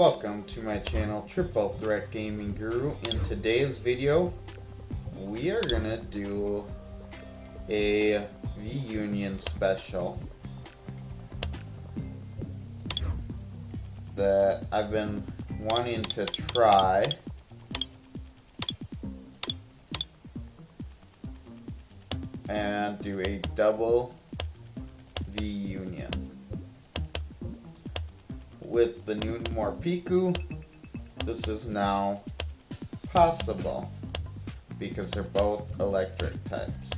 Welcome to my channel, Triple Threat Gaming Guru. In today's video, we are gonna do a V-Union special that I've been wanting to try. And do a double V-Union. With the new Morpeko, this is now possible because they're both electric types.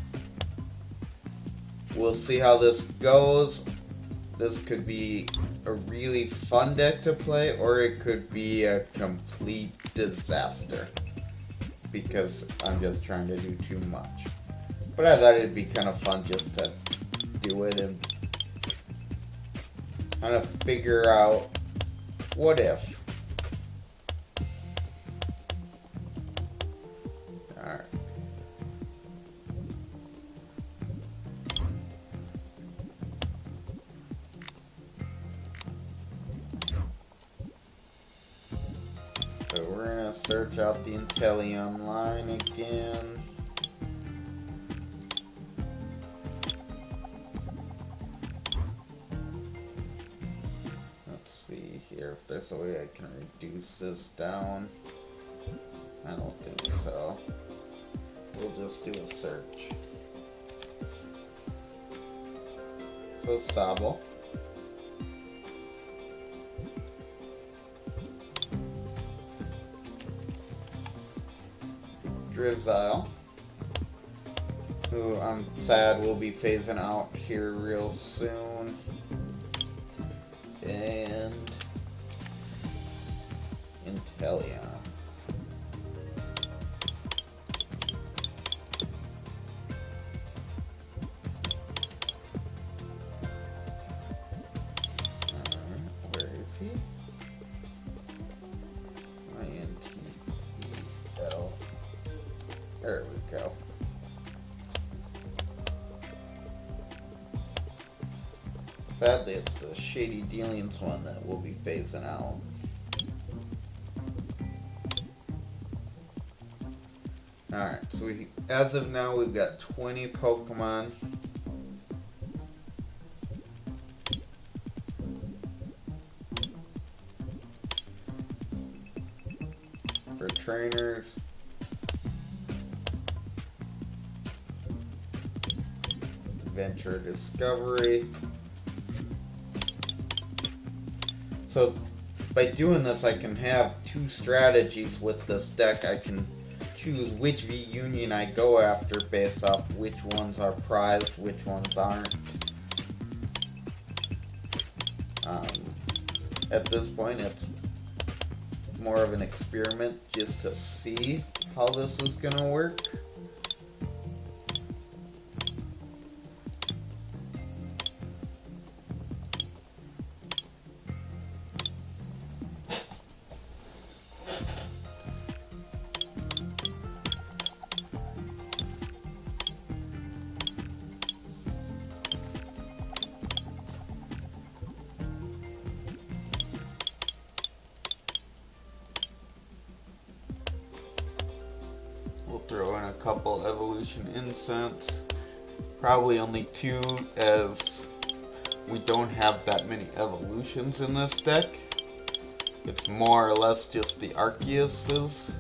We'll see how this goes. This could be a really fun deck to play, or it could be a complete disaster because I'm just trying to do too much. But I thought it'd be kind of fun just to do it and kind of figure out what if. Alright. So we're gonna search out the Inteleon line again. If there's a way I can reduce this down. I don't think so. We'll just do a search. So Sobble. Drizzile, who I'm sad will be phasing out here real soon. And Inteleon. Where is he? INTEL. There we go. Sadly, it's the Shady Dealings one that we'll be phasing out. Alright, so as of now, we've got 20 Pokemon. For trainers. Adventure Discovery. So, by doing this, I can have two strategies with this deck. I can choose which V-Union I go after based off which ones are prized, which ones aren't. At this point, it's more of an experiment just to see how this is gonna work. We'll throw in a couple evolution incense. Probably only two, as we don't have that many evolutions in this deck. It's more or less just the Arceuses.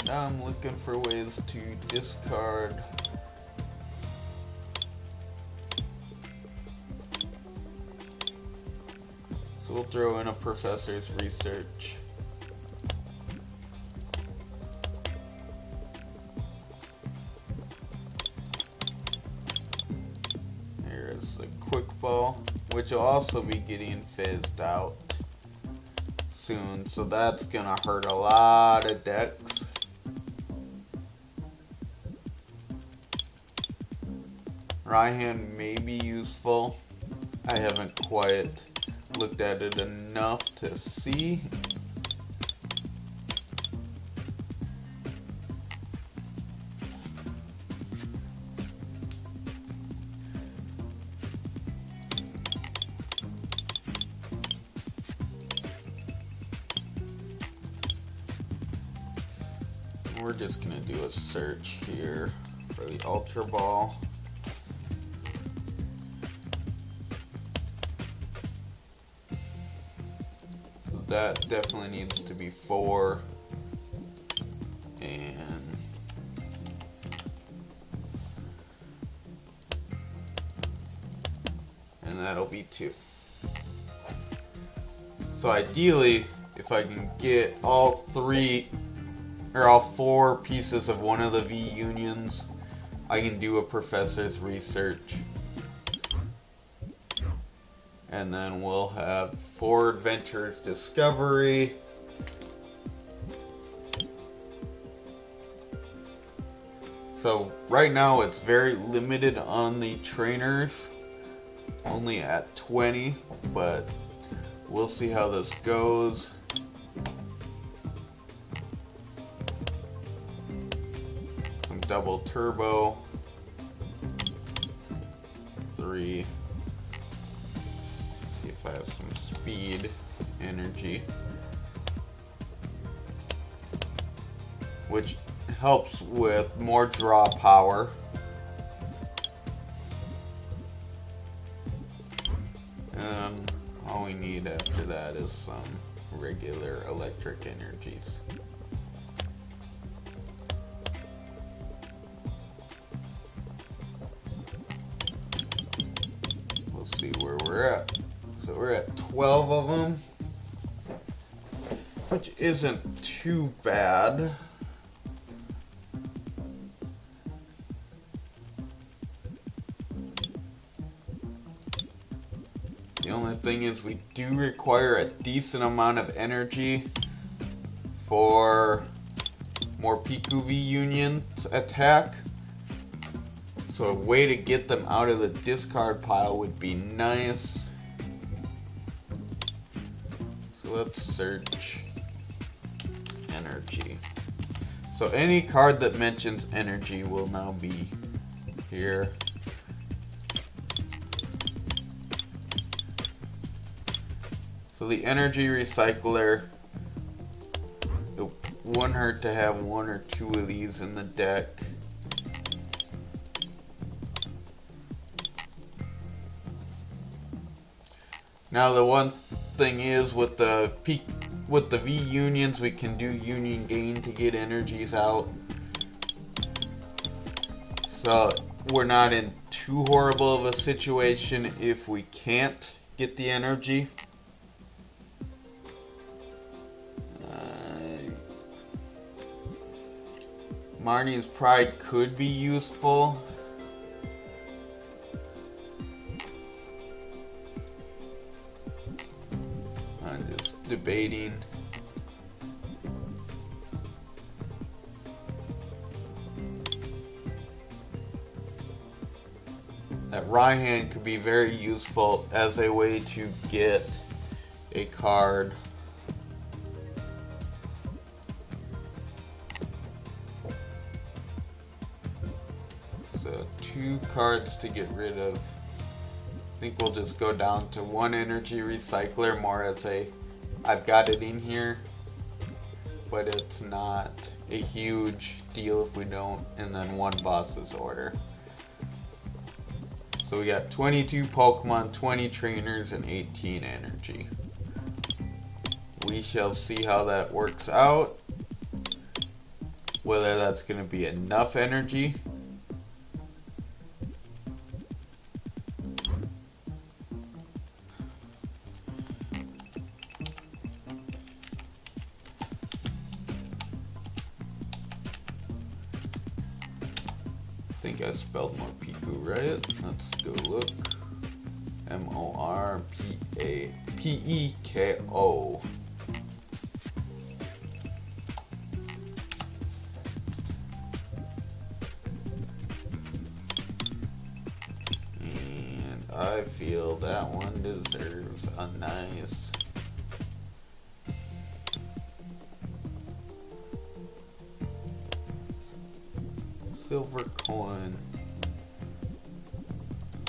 Now I'm looking for ways to discard so we'll throw in a Professor's Research. Here's the Quick Ball, which will also be getting phased out soon, so that's gonna hurt a lot of decks. Raihan may be useful. I haven't quite looked at it enough to see. We're just gonna do a search here for the Ultra Ball. So that definitely needs to be 4. And that'll be 2. So ideally, if I can get all 4 pieces of one of the V unions, I can do a professor's research. And then we'll have 4 adventures discovery. So right now it's very limited on the trainers, only at 20, but we'll see how this goes. Some double turbo. 3. See if I have some speed, energy, which helps with more draw power. And all we need after that is some regular electric energies. We'll see where we're at. So we're at 12 of them, which isn't too bad. The only thing is we do require a decent amount of energy for Morpeko V Union's attack. So a way to get them out of the discard pile would be nice. So let's search energy. So any card that mentions energy will now be here. So the Energy Recycler, it wouldn't hurt to have 1 or 2 of these in the deck. Now the one thing is with the V unions, we can do union gain to get energies out. So we're not in too horrible of a situation if we can't get the energy. Marnie's Pride could be useful. I'm just debating. That Raihan could be very useful as a way to get a card. So 2 cards to get rid of. I think we'll just go down to 1 Energy Recycler, more as a, I've got it in here, but it's not a huge deal if we don't, and then 1 Boss's Order. So we got 22 Pokemon, 20 trainers, and 18 energy. We shall see how that works out, whether that's going to be enough energy. I think I spelled Morpeko right. Let's go look. M-O-R-P-E-K-O. feel that one deserves a nice silver coin.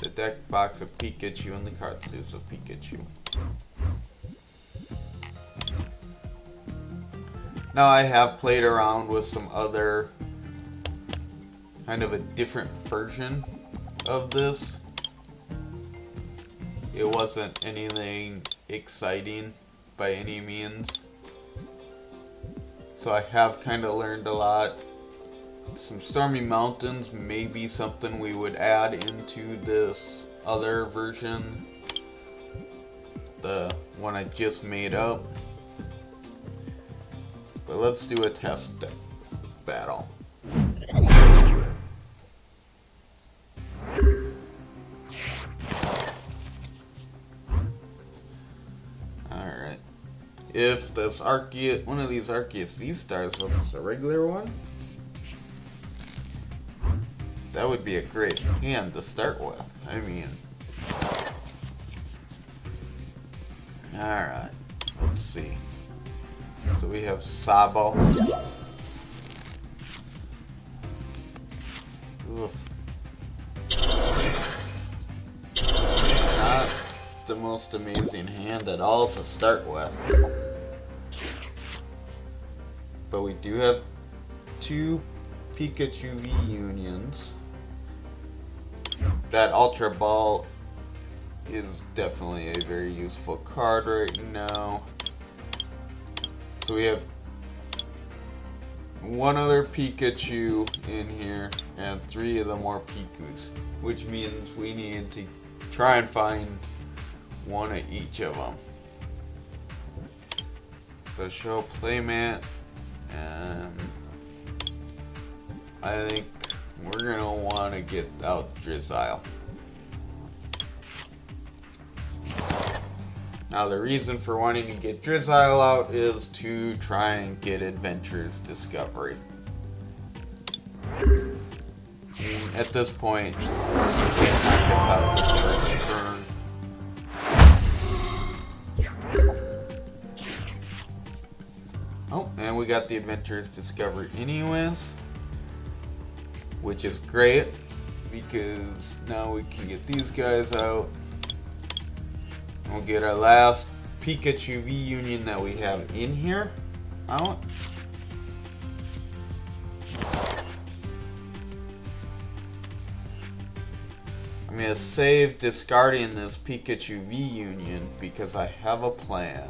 The deck box of Pikachu and the cardstock of Pikachu. Now I have played around with some other kind of a different version of this. It wasn't anything exciting by any means. So I have kind of learned a lot. Some Stormy Mountains may be something we would add into this other version. The one I just made up. But let's do a test battle. Alright. If this Arceus, one of these Arceus V-Stars was a regular one, that would be a great hand to start with. I mean, alright, let's see. So we have Sobble. Oof. Not the most amazing hand at all to start with. But we do have 2 Pikachu V Unions. That Ultra Ball is definitely a very useful card right now. So we have 1 other Pikachu in here and 3 of the more Pikus, which means we need to try and find 1 of each of them. So show playmat, and I think we're gonna want to get out Drizzile. Now the reason for wanting to get Drizzile out is to try and get Adventure's Discovery. And at this point, he can't knock us out this first turn. Oh, and we got the Adventure's Discovery anyways, which is great because now we can get these guys out. We'll get our last Pikachu V Union that we have in here out. I'm going to save discarding this Pikachu V Union because I have a plan.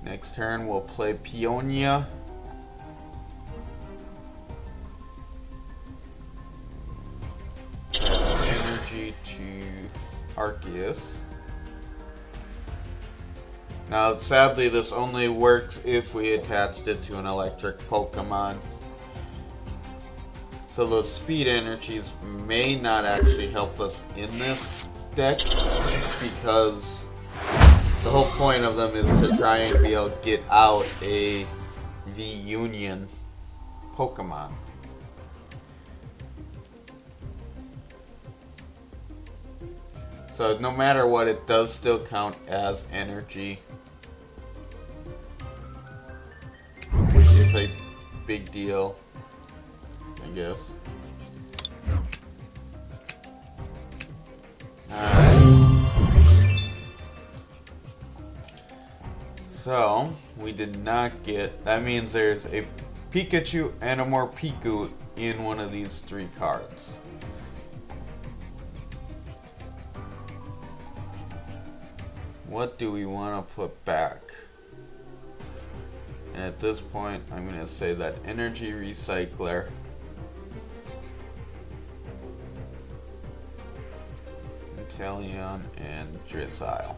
Next turn we'll play Peonia. Energy to Arceus. Now sadly this only works if we attached it to an electric Pokemon. So those speed energies may not actually help us in this deck because the whole point of them is to try and be able to get out a V-Union Pokemon. So no matter what, it does still count as energy, which is a big deal, I guess. So, we did not get, that means there's a Pikachu and a Morpeko in one of these 3 cards. What do we want to put back? And at this point, I'm going to say that Energy Recycler, Inteleon, and Drizzile.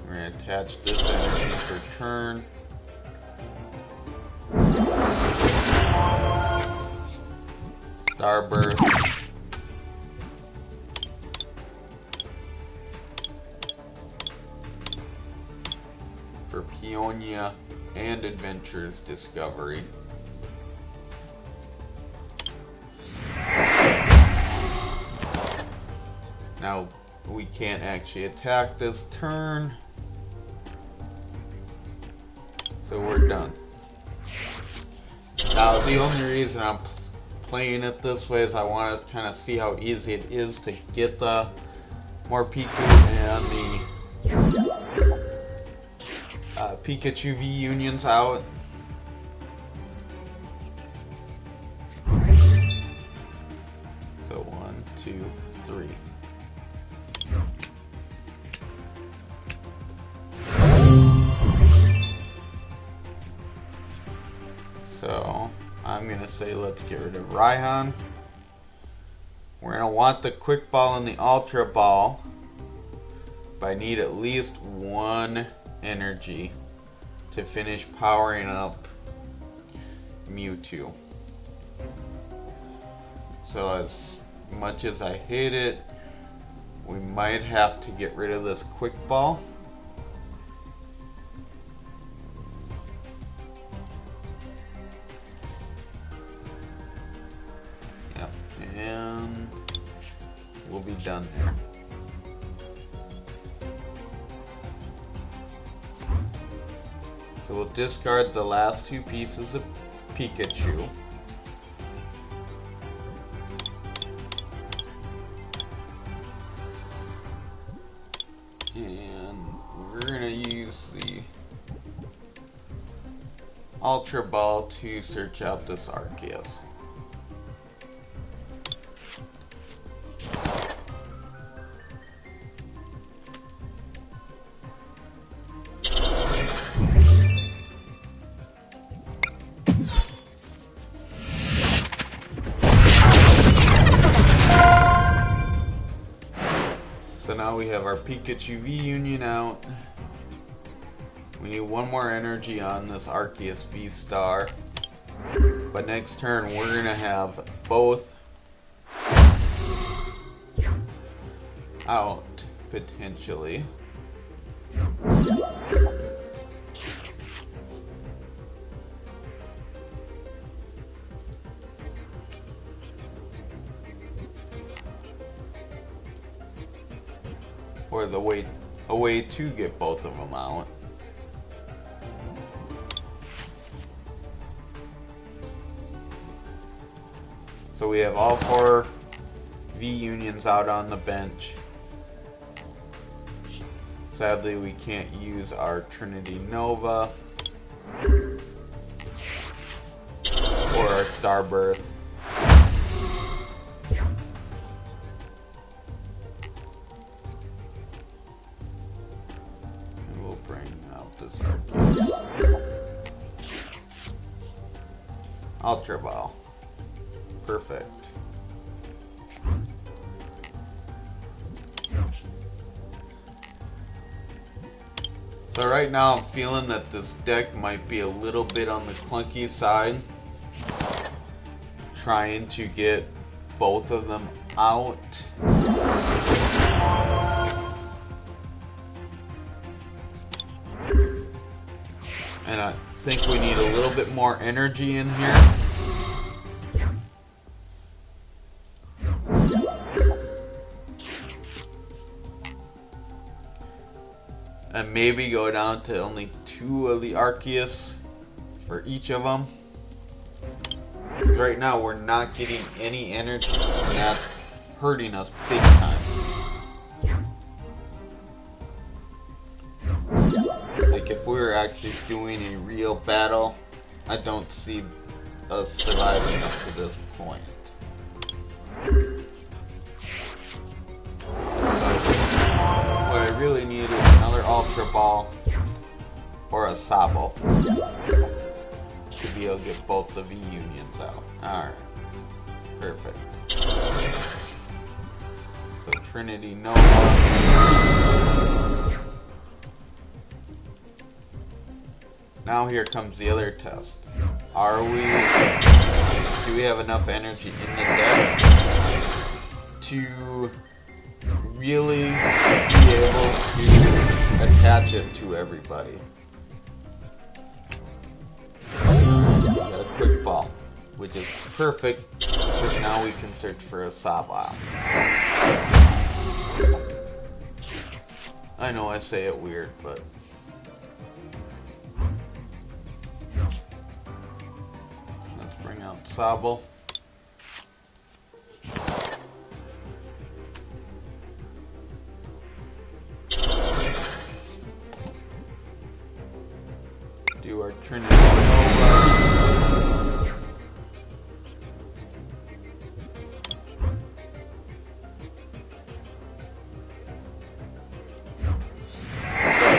We're going to attach this energy for turn. Starbirth. for Peonia and Adventures Discovery. Now, we can't actually attack this turn, so we're done. Now, the only reason I'm playing it this way is I want to kind of see how easy it is to get the Morpeko and the Pikachu V unions out. So 1, 2, 3. So I'm gonna say let's get rid of Raihan. We're gonna want the Quick Ball and the Ultra Ball, but I need at least 1 energy to finish powering up Mewtwo. So as much as I hate it, we might have to get rid of this Quick Ball. Yep, and we'll be done there. So we'll discard the last 2 pieces of Pikachu. And we're going to use the Ultra Ball to search out this Arceus. So now we have our Pikachu V Union out. We need 1 more energy on this Arceus V-Star. But next turn we're going to have both out, potentially. Or a way to get both of them out. So we have all 4 V unions out on the bench. Sadly, we can't use our Trinity Nova or our Starbirth. Ultra Ball. Perfect. So right now I'm feeling that this deck might be a little bit on the clunky side. Trying to get both of them out. And I think we need a little bit more energy in here. And maybe go down to only 2 of the Arceus for each of them. Because right now we're not getting any energy, and that's hurting us big time. Like if we were actually doing a real battle, I don't see us surviving up to this point. What I really need is another Ultra Ball or a Sobble to be able to get both the V unions out. Alright. Perfect. So Trinity Nova. Now here comes the other test. Do we have enough energy in the deck to really be able to attach it to everybody? which is perfect because now we can search for a Sobble. I know I say it weird, but let's bring out Sobble. Do our Trinity Nova.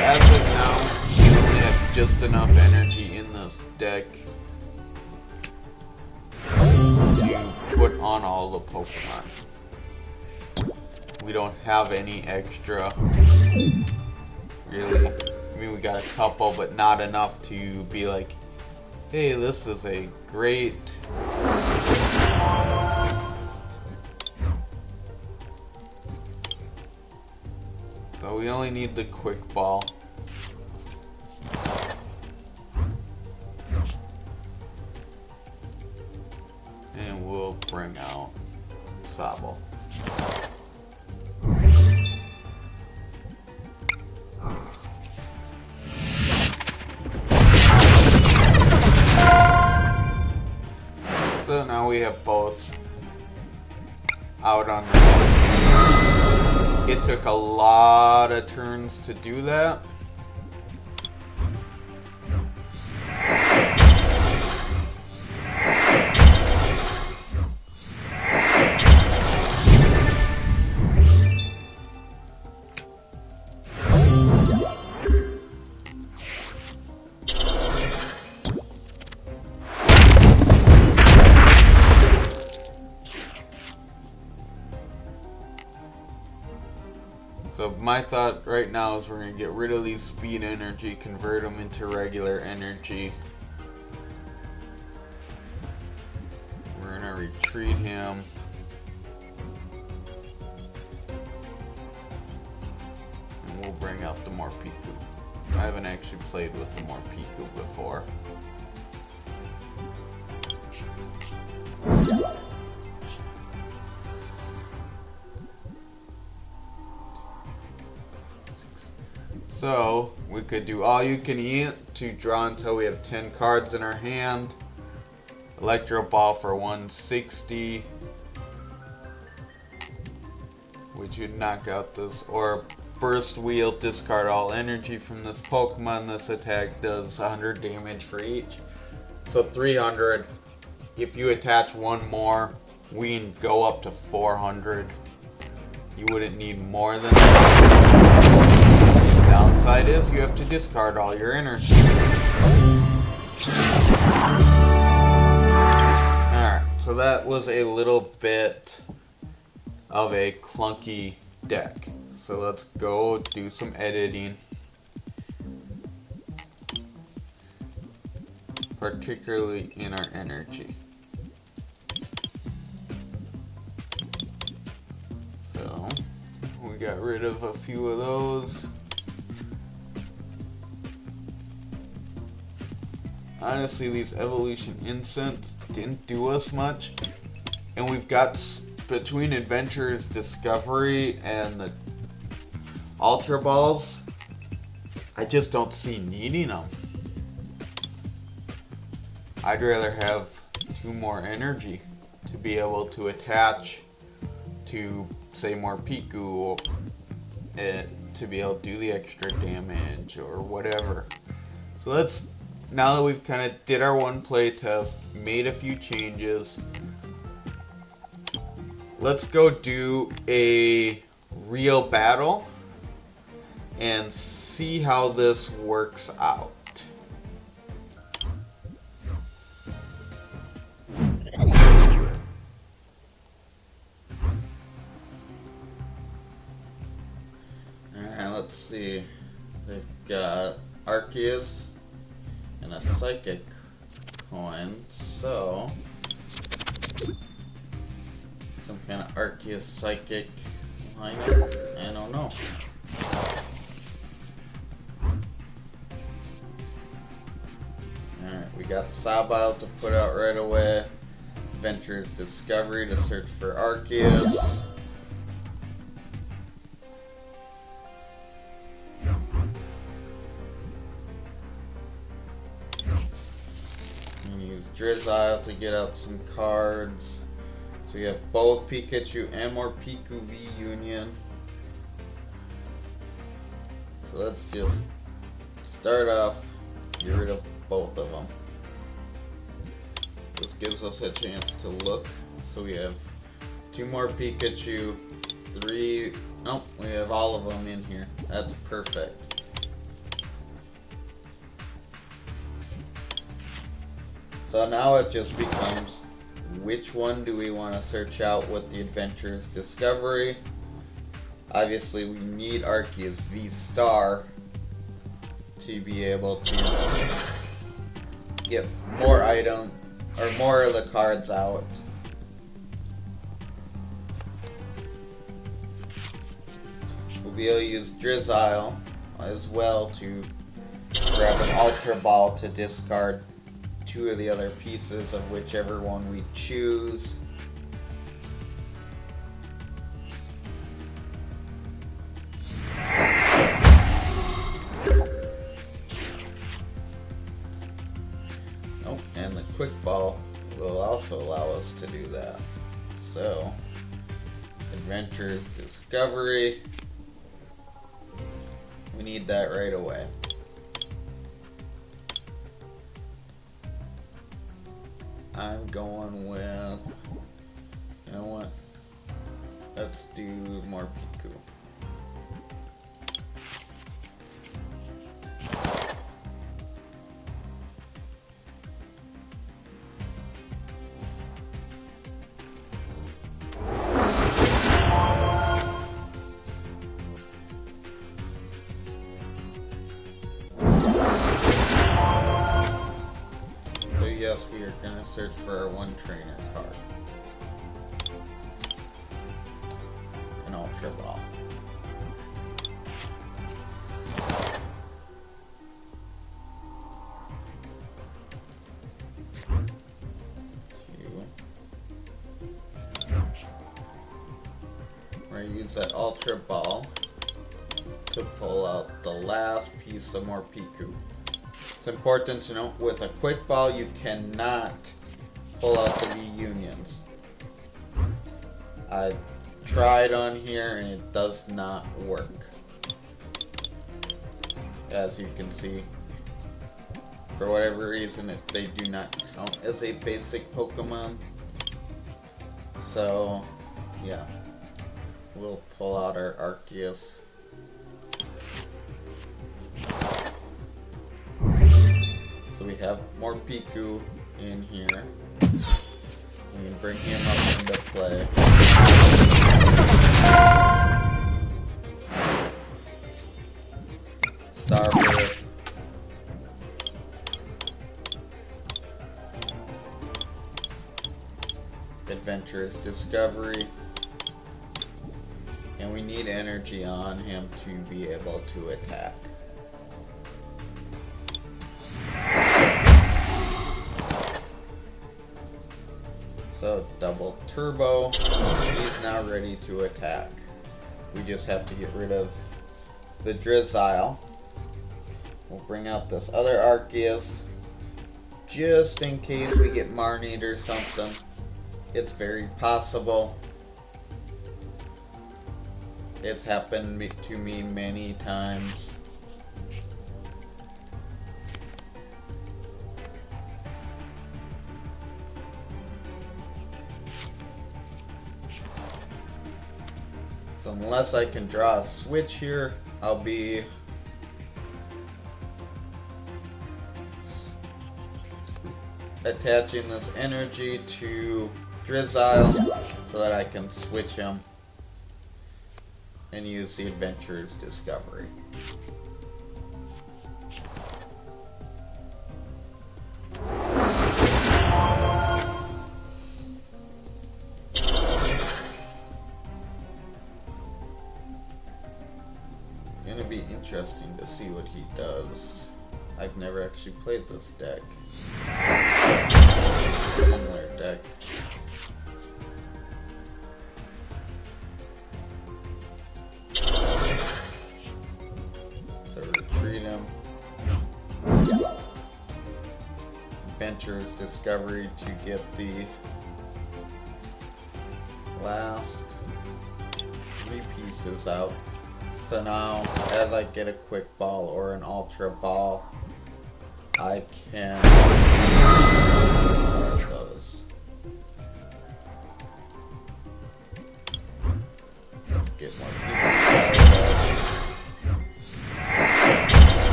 As of now, we only have just enough energy in this deck to put on all the Pokemon. We don't have any extra, really. I mean, we got a couple, but not enough to be like, hey, this is a great... So we only need the quick ball. And we'll bring out Sobble. So now we have both out on the... It took a lot of turns to do that. So my thought right now is we're going to get rid of these speed energy, convert them into regular energy. We're going to retreat him. And we'll bring out the Morpeko. I haven't actually played with the Morpeko before. So, we could do all you can eat to draw until we have 10 cards in our hand. Electro Ball for 160. Which would knock out this. Or Burst Wheel, discard all energy from this Pokemon. This attack does 100 damage for each. So 300. If you attach one more, we can go up to 400. You wouldn't need more than that. Downside is you have to discard all your energy. Alright, so that was a little bit of a clunky deck. So let's go do some editing. Particularly in our energy. So, we got rid of a few of those. Honestly, these evolution incense didn't do us much, and we've got between Adventurer's Discovery and the Ultra Balls, I just don't see needing them. I'd rather have 2 more energy to be able to attach to, say, Morpeko, to be able to do the extra damage or whatever. So let's... Now that we've kind of did our one play test, made a few changes, let's go do a real battle and see how this works out. Alright, let's see. They've got Arceus and a Psychic coin, so some kind of Arceus Psychic lineup. I don't know. Alright, we got Sobble to put out right away. Adventurer's Discovery to search for Arceus. And use Drizzile to get out some cards. So we have both Pikachu and Morpeko V Union. So let's just start off, get rid of both of them. This gives us a chance to look. So we have 2 more Pikachu, 3, nope, we have all of them in here. That's perfect. So now it just becomes, which one do we want to search out with the Adventurer's Discovery? Obviously we need Arceus V-Star to be able to get more items, or more of the cards out. We'll be able to use Drizzile as well to grab an Ultra Ball to discard 2 of the other pieces of whichever one we choose. And the Quick Ball will also allow us to do that. So, Adventurer's Discovery, we need that right away. I'm going with, you know what, let's do Morpeko. Yes, we are going to search for our 1 trainer card. An Ultra Ball. We're going to use that Ultra Ball to pull out the last piece of Morpeko. It's important to note, with a Quick Ball you cannot pull out the V Unions. I've tried on here and it does not work. As you can see, for whatever reason they do not count as a basic Pokemon. So yeah, we'll pull out our Arceus. So we have Morpeko in here. We can bring him up into play. Starbirth. Adventurer's Discovery. And we need energy on him to be able to attack. So double turbo, he's now ready to attack. We just have to get rid of the Drizzile. We'll bring out this other Arceus, just in case we get Marnied or something. It's very possible. It's happened to me many times. So unless I can draw a switch here, I'll be attaching this energy to Drizzile so that I can switch him and use the Adventurer's Discovery. Gonna be interesting to see what he does. I've never actually played this deck. Similar deck. So retreat him. Adventurer's Discovery to get the last 3 pieces out. So now, as I get a quick ball or an ultra ball, I can start those. Let's get more people.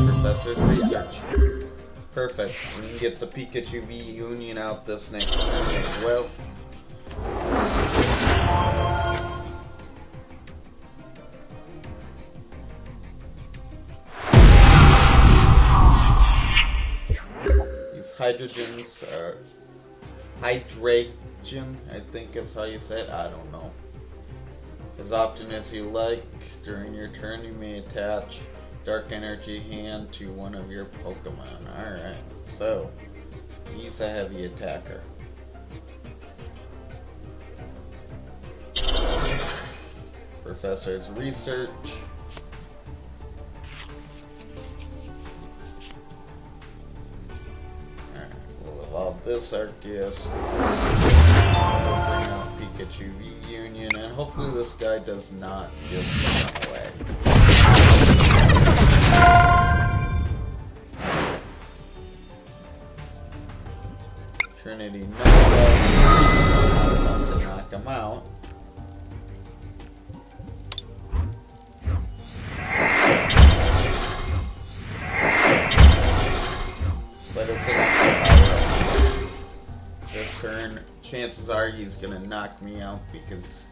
Professor's Research. Perfect. We can get the Pikachu V Union out this next turn as well. These hydrogens are hydration, I think is how you say it. I don't know. As often as you like, during your turn you may attach Dark Energy Hand to one of your Pokemon. Alright, so he's a heavy attacker. Professor's Research. Alright, we'll evolve this Arceus. We'll bring out Pikachu V Union, and hopefully this guy does not just run away. Trinity Nova, to knock him out. But it's enough to power up. This turn, chances are he's gonna knock me out because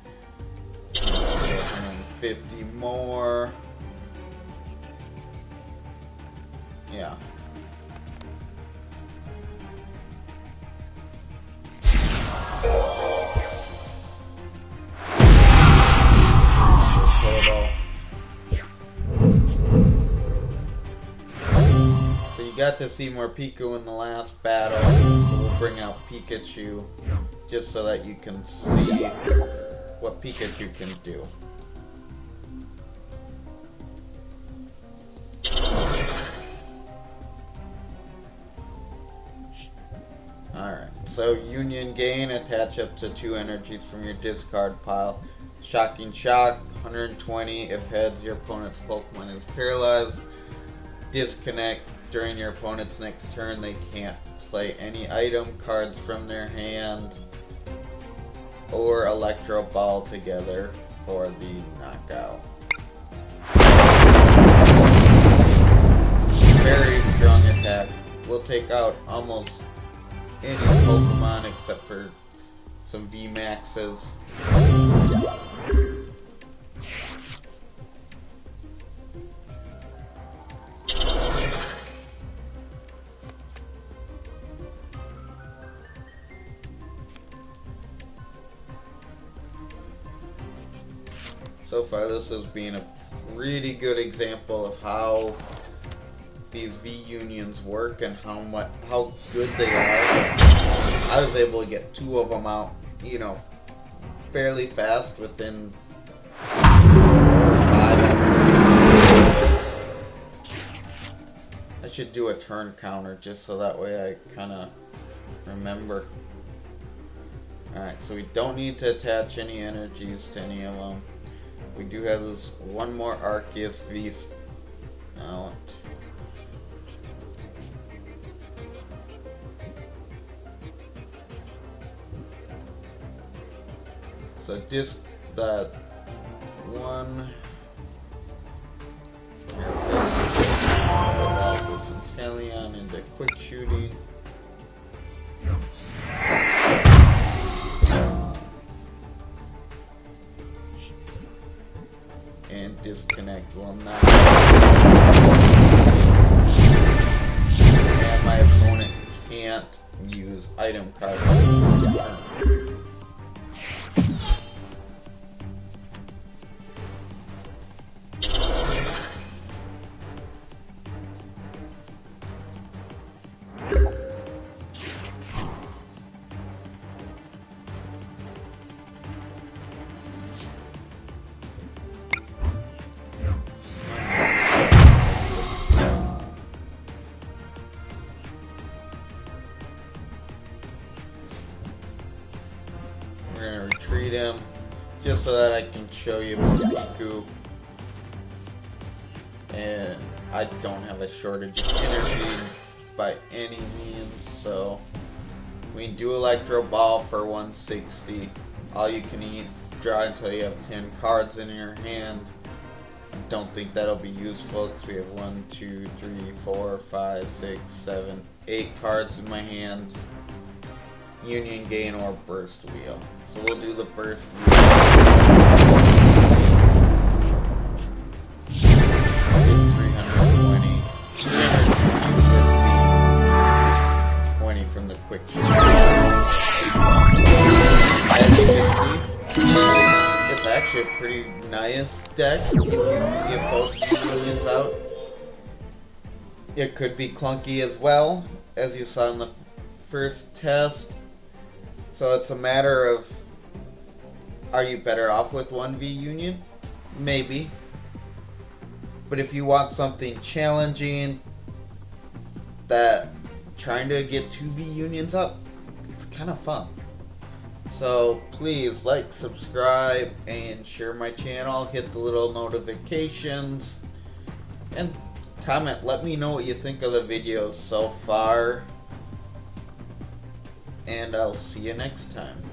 150 more. Yeah. So you got to see Morpeko in the last battle, so we'll bring out Pikachu just so that you can see what Pikachu can do. Alright, so Union Gain, attach up to 2 energies from your discard pile. Shocking Shock, 120. If heads, your opponent's Pokemon is paralyzed. Disconnect. During your opponent's next turn, they can't play any item cards from their hand or Electro Ball together for the knockout. Very strong attack. Will take out almost any Pokemon except for some VMAXs. So far this has been a pretty good example of how these V unions work and how good they are. I was able to get 2 of them out, you know, fairly fast within 5 hours. I should do a turn counter just so that way I kind of remember. Alright, so we don't need to attach any energies to any of them. We do have this one more Arceus V out. So that one. Evolve this Inteleon into quick shooting. And disconnect will not. And my opponent can't use item cards this turn. treat him, just so that I can show you Morpeko. And I don't have a shortage of energy by any means, so we do Electro Ball for 160. All you can eat, draw until you have 10 cards in your hand. I don't think that'll be useful because we have 1, 2, 3, 4, 5, 6, 7, 8 cards in my hand. Union Gain or Burst Wheel. So we'll do the Burst Wheel. 320. 320 from the quick shot. As you can see, it's actually a pretty nice deck if you can get both unions out. It could be clunky as well, as you saw in the first test. So it's a matter of, are you better off with 1v union? Maybe. But if you want something challenging, that trying to get 2v unions up, it's kind of fun. So please like, subscribe, and share my channel. Hit the little notifications. And comment. Let me know what you think of the videos so far. And I'll see you next time.